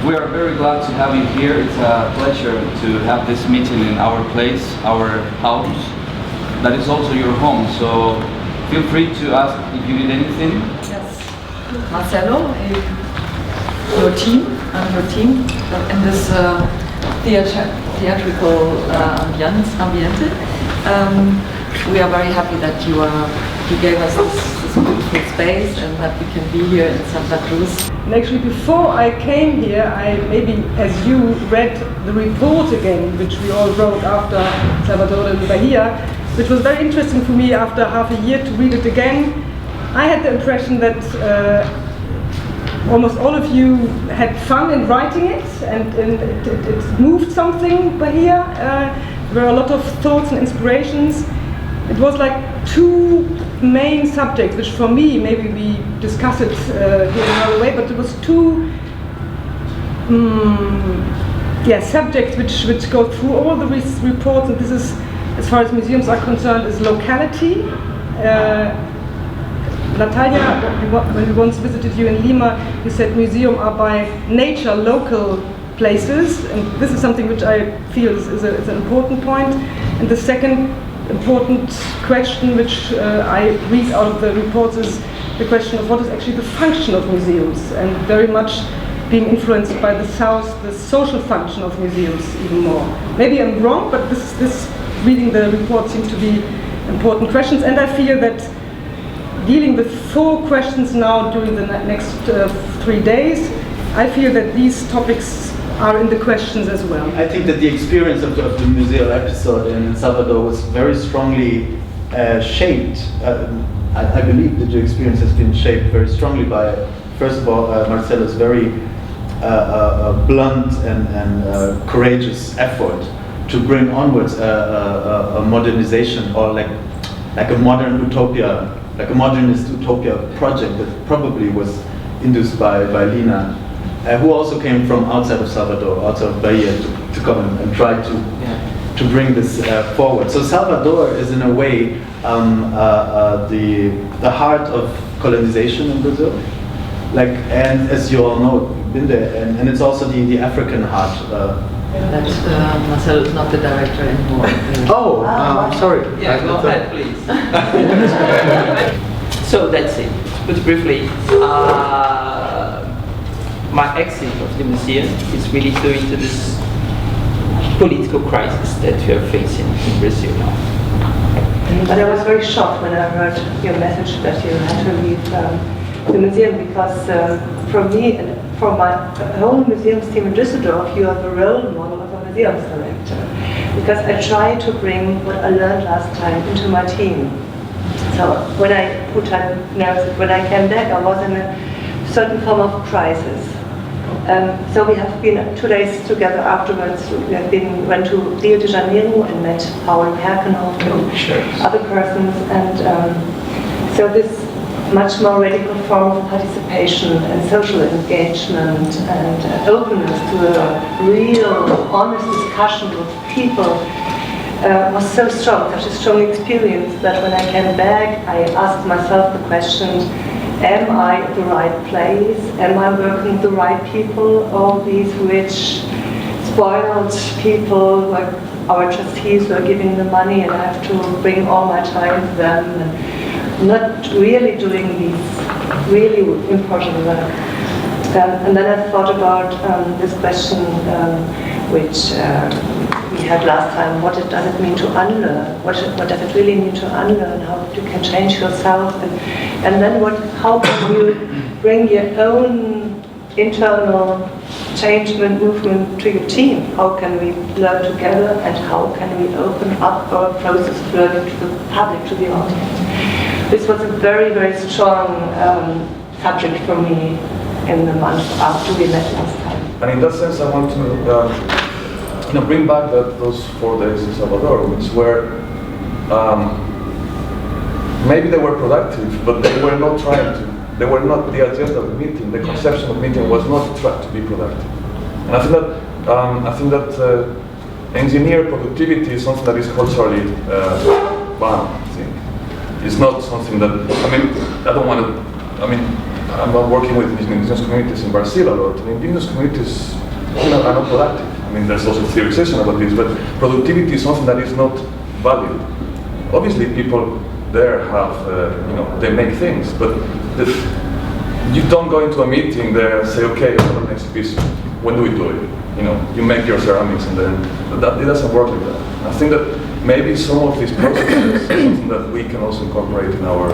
We are very glad to have you here. It's a pleasure to have this meeting in our place, our house, that is also your home. So feel free to ask if you need anything. Yes, Marcelo, your team in this theatrical ambiente. We are very happy that you gave us this beautiful space and that we can be here in Santa Cruz. And actually, before I came here, I maybe, as you, read the report again, which we all wrote after Salvador and Bahia, which was very interesting for me after half a year to read it again. I had the impression that almost all of you had fun in writing it, and it moved something, Bahia. There were a lot of thoughts and inspirations. It was like two main subjects, which for me, maybe we discuss it here in another way, but it was two subjects which go through all the reports, and this is, as far as museums are concerned, is locality. Natalia, when we once visited you in Lima, you said museums are by nature local places, and this is something which I feel is an important point. And the second important question which I read out of the reports is the question of what is actually the function of museums, and very much being influenced by the social function of museums even more. Maybe I'm wrong, but this reading the report seems to be important questions, and I feel that dealing with 4 questions now during the next 3 days, I feel that these topics are in the questions as well. I think that the experience of the Museal episode in Salvador was very strongly shaped. I believe that your experience has been shaped very strongly by, first of all, Marcelo's very blunt and courageous effort to bring onwards a modernization, or like a modern utopia, like a modernist utopia project that probably was induced by Lina, who also came from outside of Salvador, outside of Bahia, to come and try to bring this forward. So Salvador is in a way the heart of colonization in Brazil. Like, and as you all know, you've been there, and it's also the African heart. Marcelo is not the director anymore. Sorry. Yeah, go ahead, please. So that's it. But briefly, my exit of the museum is really due to this political crisis that we are facing in Brazil now. But I was very shocked when I heard your message that you had to leave the museum, because for me and for my whole museums team in Düsseldorf, you are the role model of a museums director. Because I try to bring what I learned last time into my team. So when I came back, I was in a certain form of crisis. So we have been 2 days together afterwards. We went to Rio de Janeiro and met Paul Herkenhoff and other persons, and so this much more radical form of participation and social engagement and openness to a real, honest discussion with people was so strong, such a strong experience, that when I came back, I asked myself the question, am I at the right place? Am I working with the right people? All these rich, spoiled people, like our trustees who are giving the money, and I have to bring all my time to them, and not really doing these really important work. And then I thought about this question which we had last time, what does it mean to unlearn? What does it really mean to unlearn? How you can change yourself? And then how can you bring your own internal change movement to your team? How can we learn together, and how can we open up our process of learning to the public, to the audience? This was a very, very strong subject for me in the month after we met last time. And in that sense, I want to bring back those 4 days in Salvador, which were maybe they were productive, but they were not trying to. They were not the agenda of the meeting. The conception of the meeting was not to be productive. And I think that engineer productivity is something that is culturally bound. I think it's not something that I don't want to. I'm not working with indigenous communities in Brazil a lot, and indigenous communities, are not productive. I mean, there's also theorization about this, but productivity is something that is not valued. Obviously, people there have, they make things, but you don't go into a meeting there and say, okay, I have an exhibition. When do we do it? You make your ceramics, and then it doesn't work like that. I think that maybe some of these processes is something that we can also incorporate in our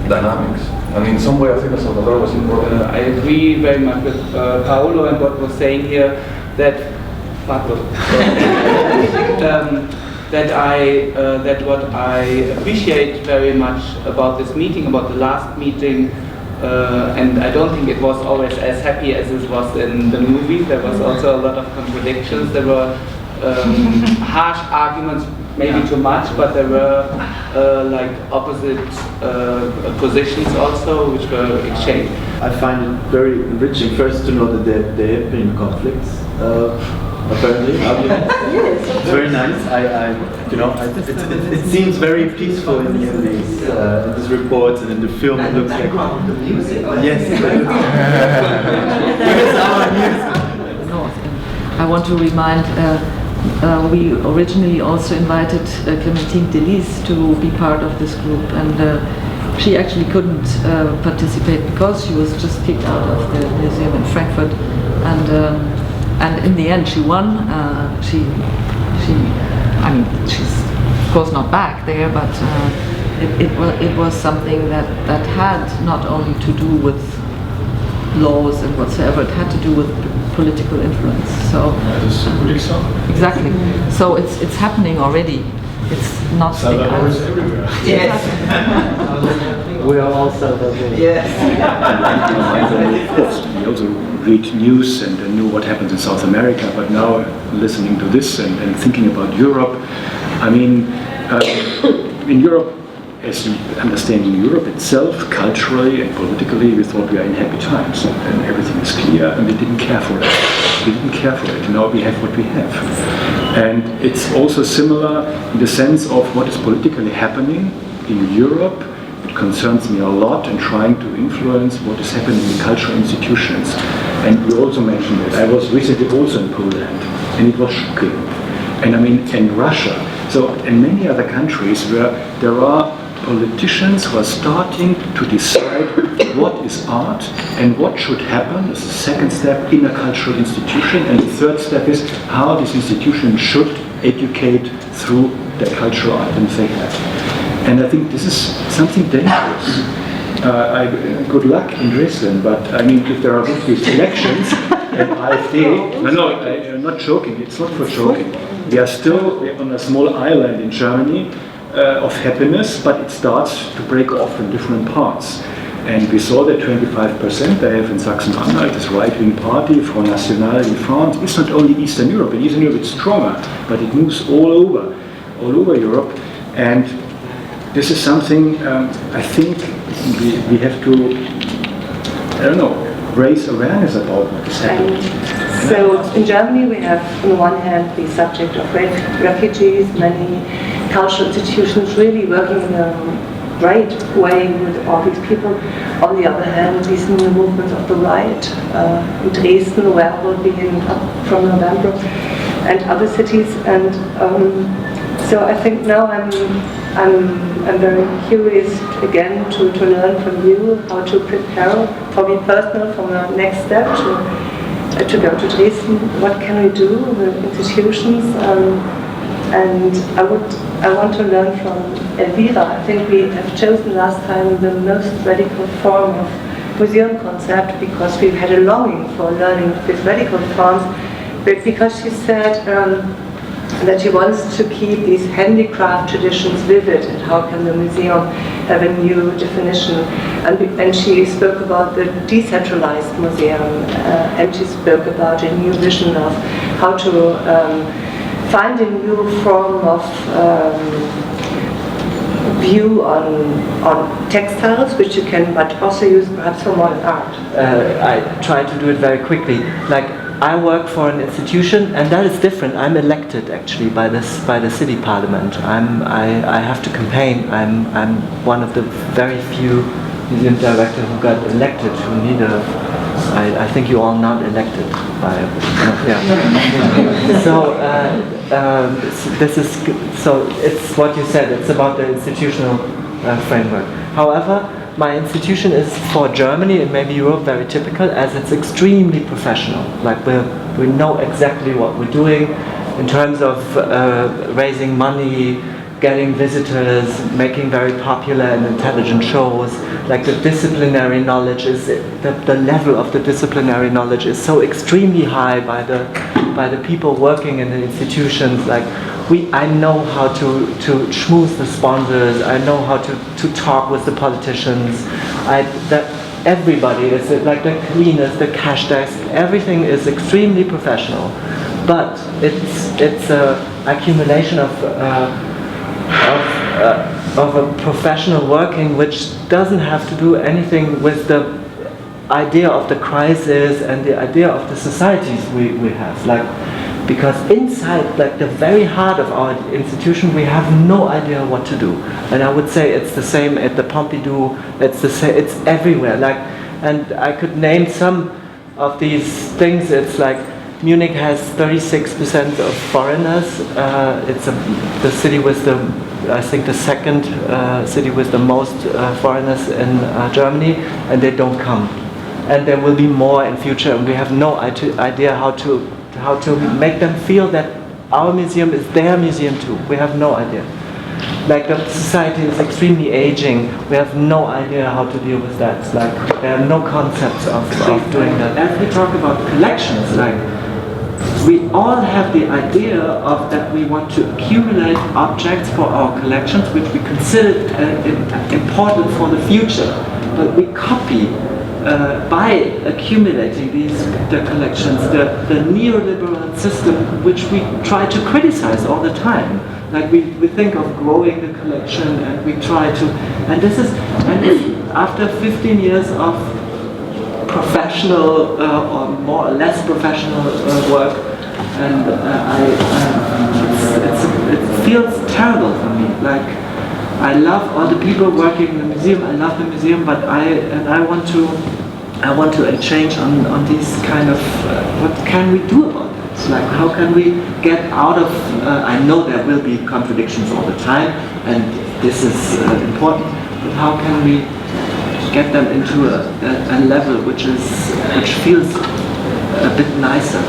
dynamics. And in some way, I think that Salvador was important. I agree very much with Paolo and what was saying here, that that what I appreciate very much about this meeting, about the last meeting, and I don't think it was always as happy as it was in the movie. There was also a lot of contradictions. There were harsh arguments, maybe too much, but there were like opposite positions also, which were exchanged. I find it very enriching first to know that there have been conflicts. Apparently, it's very nice. It seems very peaceful in these reports and in the film. It looks like the music. Yes. I want to remind. We originally also invited Clementine Delis to be part of this group, and she actually couldn't participate because she was just kicked out of the museum in Frankfurt, and in the end she won. I mean, she's of course not back there, but it was something that had not only to do with laws and whatsoever, it had to do with political influence. So exactly. So it's happening already. It's not Salvador is everywhere. Yes. we are all Salvador. Yes. Of course, we also read news and know what happens in South America, but now listening to this and thinking about Europe, I mean, in Europe, as you understand in Europe itself, culturally and politically, we thought we are in happy times and everything is clear, and we didn't care for it. Now we have what we have. And it's also similar in the sense of what is politically happening in Europe. It concerns me a lot in trying to influence what is happening in cultural institutions. And you also mentioned it. I was recently also in Poland, and it was shocking. And I mean, in Russia, so in many other countries where there are politicians who are starting to decide what is art and what should happen as a second step in a cultural institution, and the third step is how this institution should educate through the cultural items they have. And I think this is something dangerous. Good luck in Dresden, but I mean, if there are these elections at AfD, I'm not joking, it's not for joking. We are still on a small island in Germany of happiness, but it starts to break off in different parts. And we saw that 25% they have in Sachsen-Anhalt, this right-wing party, Front National in France. It's not only Eastern Europe. In Eastern Europe it's stronger, but it moves all over Europe. And this is something I think we have to, raise awareness about what is happening. So in Germany we have on the one hand the subject of refugees, many cultural institutions really working in a great way with all these people. On the other hand, these new movements of the right in Dresden, where I will begin up from November, and other cities. And so I think now I'm very curious again to learn from you how to prepare, for me personal, for the next step to go to Dresden. What can we do with institutions? And I want to learn from Elvira. I think we have chosen last time the most radical form of museum concept because we had a longing for learning these radical forms, but because she said that she wants to keep these handicraft traditions vivid, and how can the museum have a new definition. And she spoke about the decentralized museum, and she spoke about a new vision of how to find a new form of view on textiles, which you can but also use perhaps for modern art. I try to do it very quickly. Like, I work for an institution, and that is different. I'm elected actually by the city parliament. I have to campaign. I'm one of the very few museum director who got elected, who need I think you all not elected by, yeah. So this is, so it's what you said, it's about the institutional framework. However, my institution is for Germany and maybe Europe very typical, as it's extremely professional. Like we know exactly what we're doing in terms of raising money, getting visitors, making very popular and intelligent shows. Like the disciplinary knowledge is, the level of the disciplinary knowledge is so extremely high by the people working in the institutions. Like I know how to schmooze the sponsors, I know how to talk with the politicians. Everybody is like the cleaners, the cash desk, everything is extremely professional. But it's a accumulation of a professional working which doesn't have to do anything with the idea of the crisis and the idea of the societies we have. Like, because inside, like the very heart of our institution, we have no idea what to do. And I would say it's the same at the Pompidou. It's the same. It's everywhere. Like, and I could name some of these things. It's like Munich has 36% of foreigners. It's the city with I think the second city with the most foreigners in Germany, and they don't come. And there will be more in future, and we have no idea how to make them feel that our museum is their museum too. We have no idea. Like the society is extremely aging. We have no idea how to deal with that. It's like there are no concepts of doing that. As we talk about collections, like we all have the idea of that we want to accumulate objects for our collections which we consider important for the future, but we copy by accumulating the collections the neoliberal system which we try to criticize all the time. Like we think of growing the collection and we try to, and after 15 years of professional or more or less professional work, and it feels terrible for me. Like I love all the people working in the museum. I love the museum, but I want to change on these kind of what can we do about it? It's like how can we get out of? I know there will be contradictions all the time, and this is important. But how can we get them into a level which feels a bit nicer?